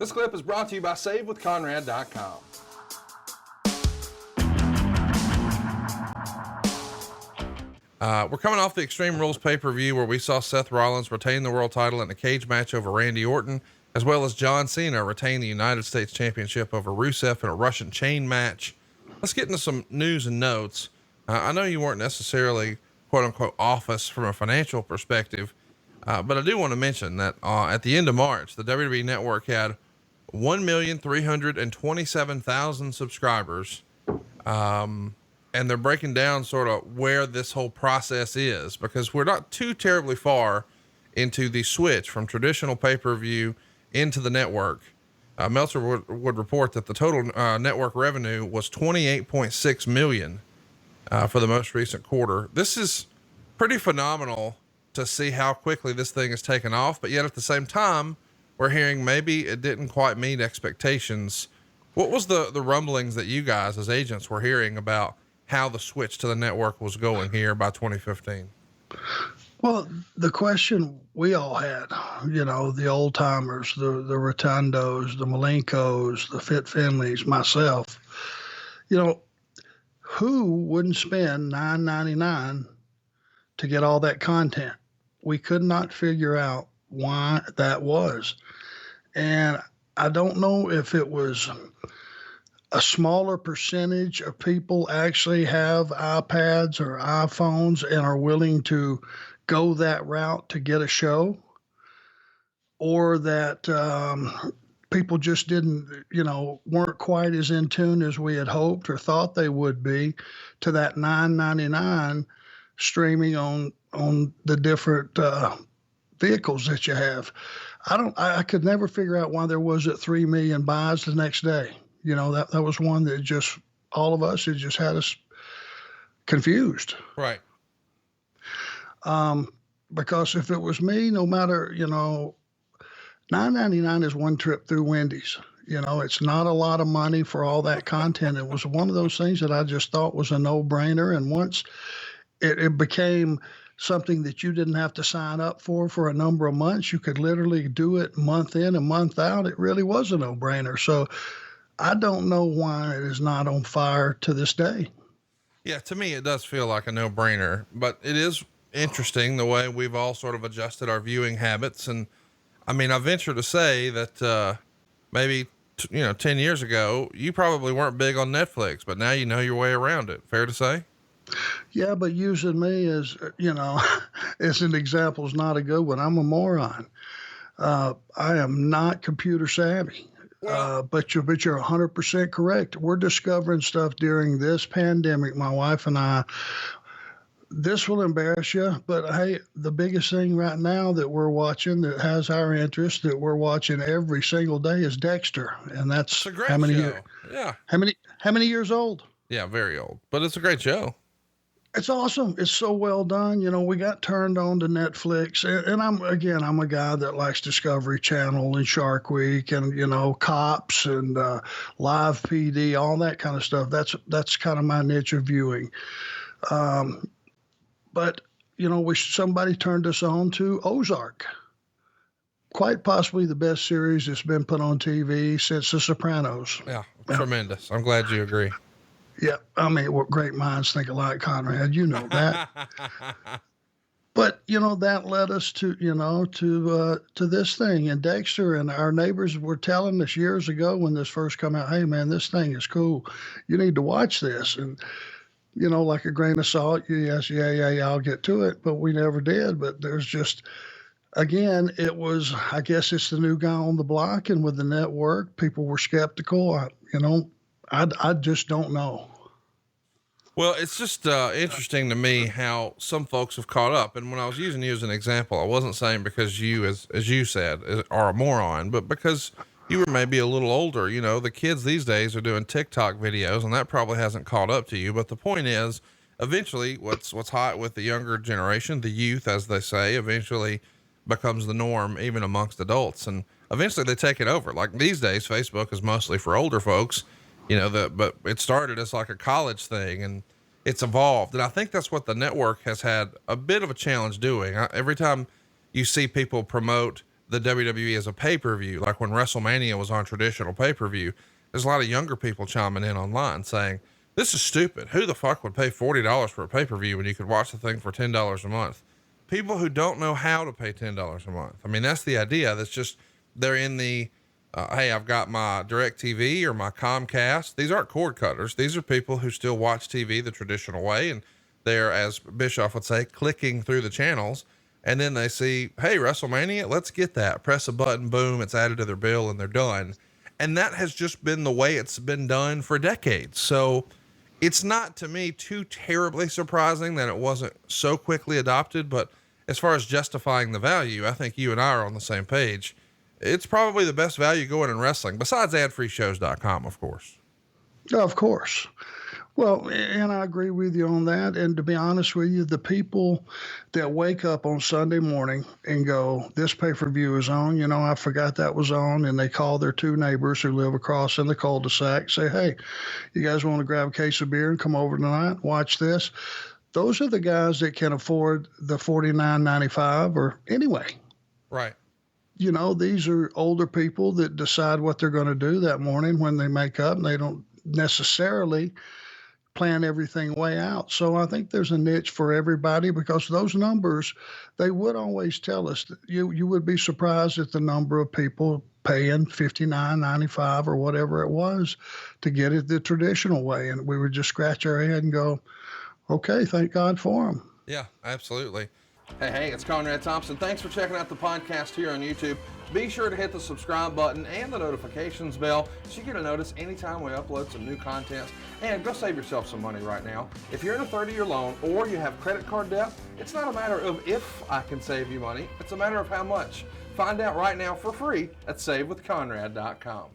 This clip is brought to you by SaveWithConrad.com. We're coming off the Extreme Rules pay-per-view where we saw Seth Rollins retain the world title in a cage match over Randy Orton, as well as John Cena retain the United States Championship over Rusev in a Russian chain match. Let's get into some news and notes. I know you weren't necessarily quote unquote office from a financial perspective, but I do want to mention that at the end of March, the WWE Network had 1,327,000 subscribers. And they're breaking down sort of where this whole process is, because we're not too terribly far into the switch from traditional pay-per-view into the network. Meltzer would report that the total network revenue was $28.6 million for the most recent quarter. This is pretty phenomenal to see how quickly this thing has taken off, but yet at the same time, we're hearing maybe it didn't quite meet expectations. What was the rumblings that you guys as agents were hearing about how the switch to the network was going here by 2015? Well, the question we all had, the old timers, the Rotundos, the Malenkos, the Fit Finleys, myself, who wouldn't spend $9.99 to get all that content? We could not figure out why that was. And I don't know if it was a smaller percentage of people actually have iPads or iPhones and are willing to go that route to get a show, or that people just didn't, weren't quite as in tune as we had hoped or thought they would be to that $9.99 streaming on the different vehicles that you have. I could never figure out why there wasn't 3 million buys the next day. That was one that just, all of us, it just had us confused. Right. Because if it was me, no matter, $9.99 is one trip through Wendy's. It's not a lot of money for all that content. It was one of those things that I just thought was a no-brainer. And once it became something that you didn't have to sign up for a number of months, you could literally do it month in and month out. It really was a no-brainer. So I don't know why it is not on fire to this day. Yeah, to me, it does feel like a no-brainer, but it is interesting the way we've all sort of adjusted our viewing habits. And I mean, I venture to say that maybe 10 years ago, you probably weren't big on Netflix, but now you know your way around it. Fair to say? Yeah, but using me as, as an example is not a good one. I'm a moron. I am not computer savvy. But you're 100% correct. We're discovering stuff during this pandemic, my wife and I. This will embarrass you, but hey, the biggest thing right now that we're watching that has our interest, that we're watching every single day, is Dexter, and that's a great show. Yeah. How many years old? Yeah, very old, but it's a great show. It's awesome. It's so well done. We got turned on to Netflix, and I'm a guy that likes Discovery Channel and Shark Week and, Cops and Live PD, all that kind of stuff. That's kind of my niche of viewing. But, somebody turned us on to Ozark. Quite possibly the best series that's been put on TV since The Sopranos. Yeah, tremendous. I'm glad you agree. Yeah, I mean, what great minds think alike, Conrad. You know that. But that led us to this thing. And Dexter and our neighbors were telling us years ago when this first came out, hey man, this thing is cool. You need to watch this. And like a grain of salt, yes, yeah, I'll get to it. But we never did. But there's just, again, it was, I guess it's the new guy on the block, and with the network, people were skeptical. I just don't know. Well, it's just interesting to me how some folks have caught up. And when I was using you as an example, I wasn't saying because you, as you said, are a moron, but because you were maybe a little older. The kids these days are doing TikTok videos, and that probably hasn't caught up to you. But the point is, eventually what's hot with the younger generation, the youth, as they say, eventually becomes the norm even amongst adults. And eventually they take it over. Like these days, Facebook is mostly for older folks. But it started as like a college thing, and it's evolved. And I think that's what the network has had a bit of a challenge doing. Every time you see people promote the WWE as a pay-per-view, like when WrestleMania was on traditional pay-per-view, there's a lot of younger people chiming in online saying, this is stupid. Who the fuck would pay $40 for a pay-per-view when you could watch the thing for $10 a month? People who don't know how to pay $10 a month. I mean, that's the idea. That's just, they're in the, hey, I've got my DirecTV or my Comcast. These aren't cord cutters. These are people who still watch TV the traditional way. And they're, as Bischoff would say, clicking through the channels. And then they see, hey, WrestleMania, let's get that. Press a button, boom, it's added to their bill and they're done. And that has just been the way it's been done for decades. So it's not, to me, too terribly surprising that it wasn't so quickly adopted. But as far as justifying the value, I think you and I are on the same page. It's probably the best value going in wrestling, besides adfreeshows.com, of course. Of course. Well, and I agree with you on that. And to be honest with you, the people that wake up on Sunday morning and go, this pay-per-view is on, you know, I forgot that was on, and they call their two neighbors who live across in the cul-de-sac, say, hey, you guys want to grab a case of beer and come over tonight, watch this? Those are the guys that can afford the $49.95 or anyway. Right. You know, these are older people that decide what they're going to do that morning when they make up, and they don't necessarily plan everything way out. So I think there's a niche for everybody, because those numbers, they would always tell us that you would be surprised at the number of people paying $59.95 or whatever it was to get it the traditional way. And we would just scratch our head and go, okay, thank God for them. Yeah, absolutely. Hey, it's Conrad Thompson. Thanks for checking out the podcast here on YouTube. Be sure to hit the subscribe button and the notifications bell so you get a notice anytime we upload some new content. And go save yourself some money right now. If you're in a 30-year loan or you have credit card debt, it's not a matter of if I can save you money. It's a matter of how much. Find out right now for free at savewithconrad.com.